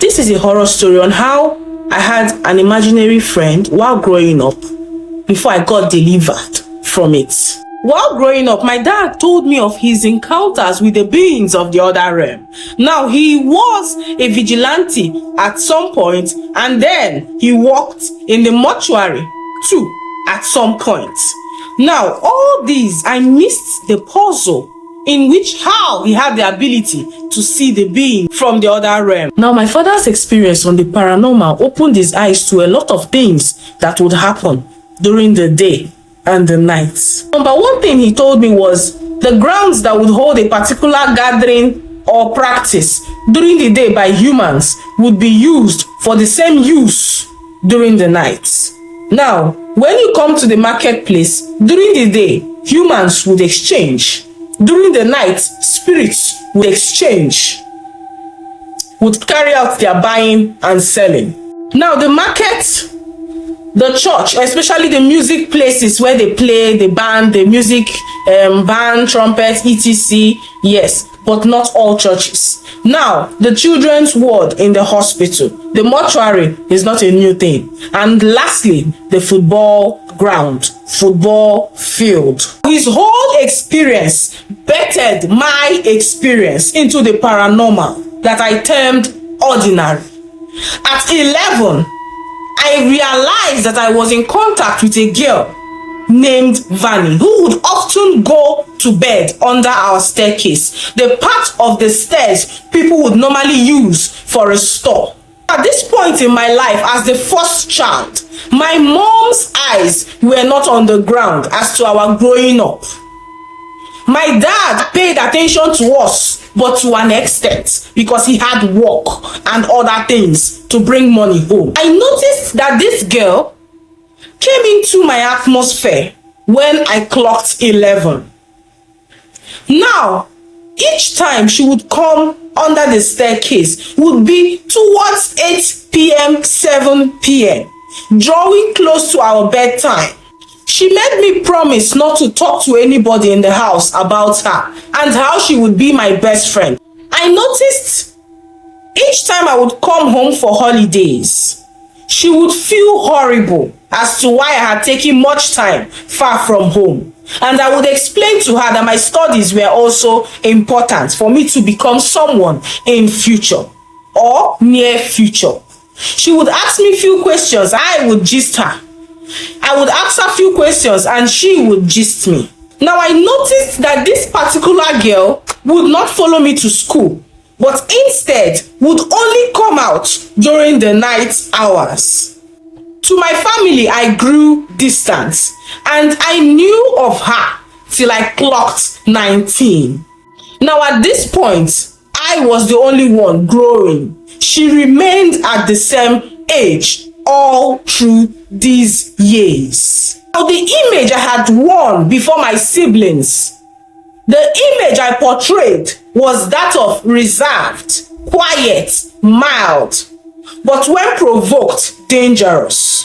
This is a horror story on how I had an imaginary friend while growing up before I got delivered from it. While growing up, my dad told me of his encounters with the beings of the other realm. Now, he was a vigilante at some point, and then he worked in the mortuary too at some point. Now, all these, I missed the puzzle in which how he had the ability to see the being from the other realm. Now, my father's experience on the paranormal opened his eyes to a lot of things that would happen during the day and the night. Number one thing he told me was the grounds that would hold a particular gathering or practice during the day by humans would be used for the same use during the night. Now, when you come to the marketplace, during the day, humans would exchange. During the night, spirits would exchange, would carry out their buying and selling. Now, the market, the church, especially the music places where they play the band, the music, band, trumpet, etc. Yes, but not all churches. Now, the children's ward in the hospital, the mortuary is not a new thing. And lastly, the football ground, football field. His whole experience bettered my experience into the paranormal that I termed ordinary. At 11, I realized that I was in contact with a girl named Vanny, who would often go to bed under our staircase, the part of the stairs people would normally use for a store. At this point in my life, as the first child, my mom's eyes were not on the ground as to our growing up. My dad paid attention to us, but to an extent, because he had work and other things to bring money home. I noticed that this girl came into my atmosphere when I clocked 11. Now, each time she would come under the staircase would be towards 8 p.m., 7 p.m., drawing close to our bedtime. She made me promise not to talk to anybody in the house about her and how she would be my best friend. I noticed each time I would come home for holidays, she would feel horrible as to why I had taken much time far from home. And I would explain to her that my studies were also important for me to become someone in future or near future. She would ask me a few questions. I would gist her. I would ask her a few questions and she would gist me. Now, I noticed that this particular girl would not follow me to school, but instead would only come out during the night hours. To my family, I grew distant and I knew of her till I clocked 19. Now, at this point, I was the only one growing. She remained at the same age all through these years. Now, the image I had worn before my siblings, the image I portrayed was that of reserved, quiet, mild, but when provoked, dangerous.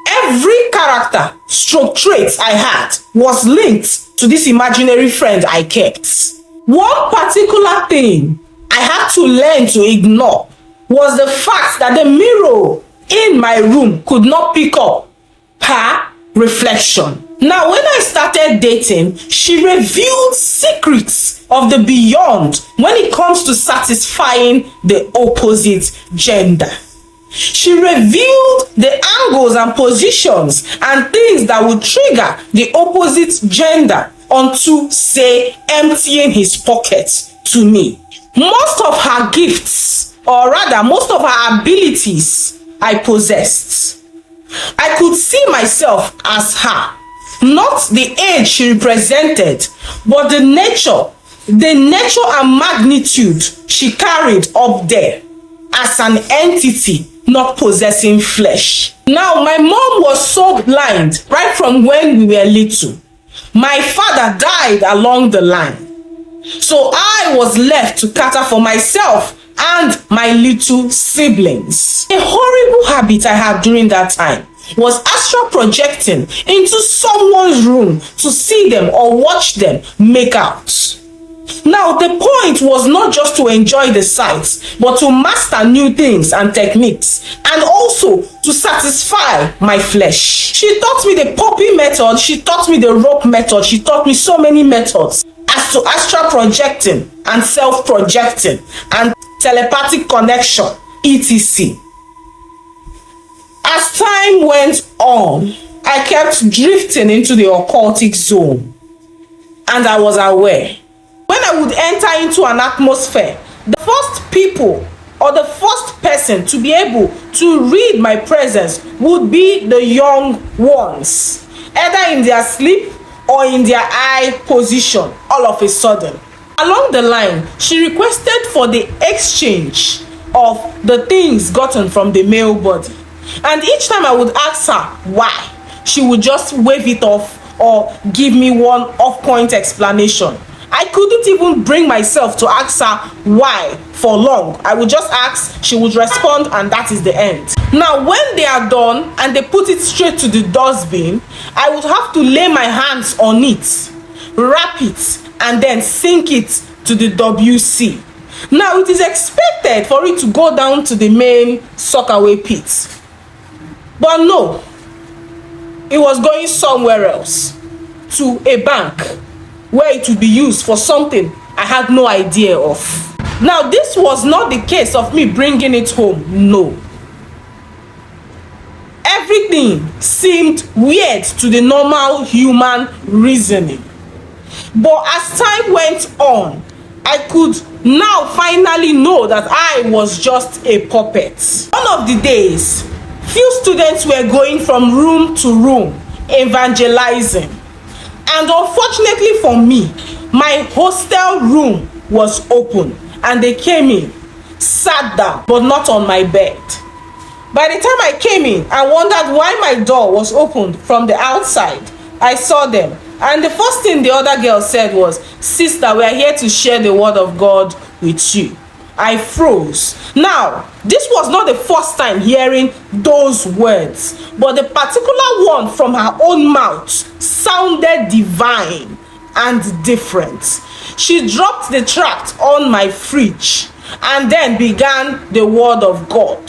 Every character stroke traits I had was linked to this imaginary friend I kept. One particular thing I had to learn to ignore was the fact that the mirror in my room could not pick up her reflection. Now, when I started dating, she revealed secrets of the beyond when it comes to satisfying the opposite gender. She revealed the angles and positions and things that would trigger the opposite gender onto, say, emptying his pockets to me. Most of her gifts, or rather, most of her abilities, I possessed. I could see myself as her, not the age she represented, but the nature and magnitude she carried up there as an entity not possessing flesh. Now, my mom was so blind right from when we were little. My father died along the line, so I was left to cater for myself and my little siblings. A horrible habit I had during that time was astral projecting into someone's room to see them or watch them make out. Now, the point was not just to enjoy the sights, but to master new things and techniques, and also to satisfy my flesh. She taught me the poppy method, she taught me the rope method, she taught me so many methods as to astral projecting and self-projecting and telepathic connection, etc. As time went on, I kept drifting into the occultic zone, and I was aware. When I would enter into an atmosphere, the first people or the first person to be able to read my presence would be the young ones, either in their sleep or in their eye position all of a sudden. Along the line, she requested for the exchange of the things gotten from the male body. And each time I would ask her why, she would just wave it off or give me one off-point explanation. I couldn't even bring myself to ask her why for long. I would just ask, she would respond, and that is the end. Now, when they are done and they put it straight to the dustbin, I would have to lay my hands on it, wrap it, and then sink it to the WC. Now, it is expected for it to go down to the main sockaway pit. But no, it was going somewhere else, to a bank, where it would be used for something I had no idea of. Now, this was not the case of me bringing it home, no. Everything seemed weird to the normal human reasoning. But as time went on, I could now finally know that I was just a puppet. One of the days, few students were going from room to room evangelizing. And unfortunately for me, my hostel room was open and they came in, sat down, but not on my bed. By the time I came in, I wondered why my door was opened from the outside. I saw them, and the first thing the other girl said was, "Sister, we are here to share the word of God with you." I froze. Now, this was not the first time hearing those words, but the particular one from her own mouth sounded divine and different. She dropped the tract on my fridge and then began the word of God.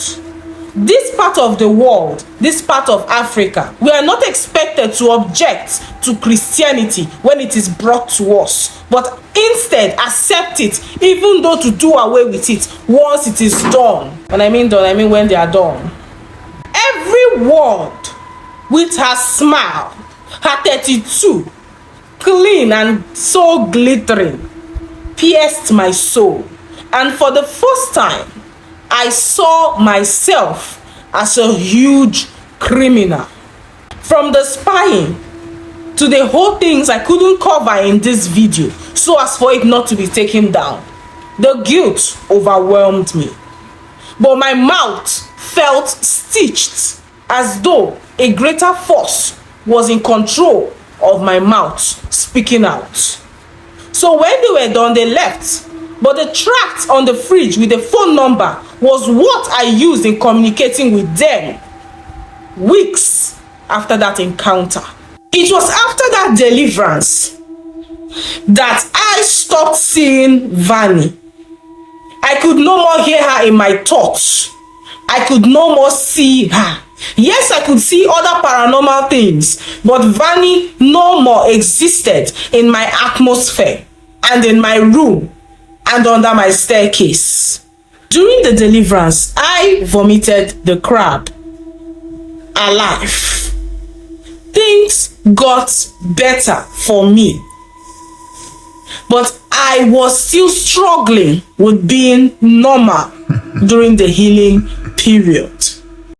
This part of the world, this part of Africa, we are not expected to object to Christianity when it is brought to us, but instead accept it, even though to do away with it once it is done. When I mean done, I mean when they are done. Every word with her smile, her 32, clean and so glittering, pierced my soul. And for the first time, I saw myself as a huge criminal. From the spying to the whole things I couldn't cover in this video so as for it not to be taken down, the guilt overwhelmed me. But my mouth felt stitched as though a greater force was in control of my mouth speaking out. So when they were done, they left. But the tract on the fridge with the phone number was what I used in communicating with them weeks after that encounter. It was after that deliverance that I stopped seeing Vanny. I could no more hear her in my thoughts. I could no more see her. Yes, I could see other paranormal things, but Vanny no more existed in my atmosphere and in my room and under my staircase. During the deliverance, I vomited the crab alive. Things got better for me, but I was still struggling with being normal during the healing period.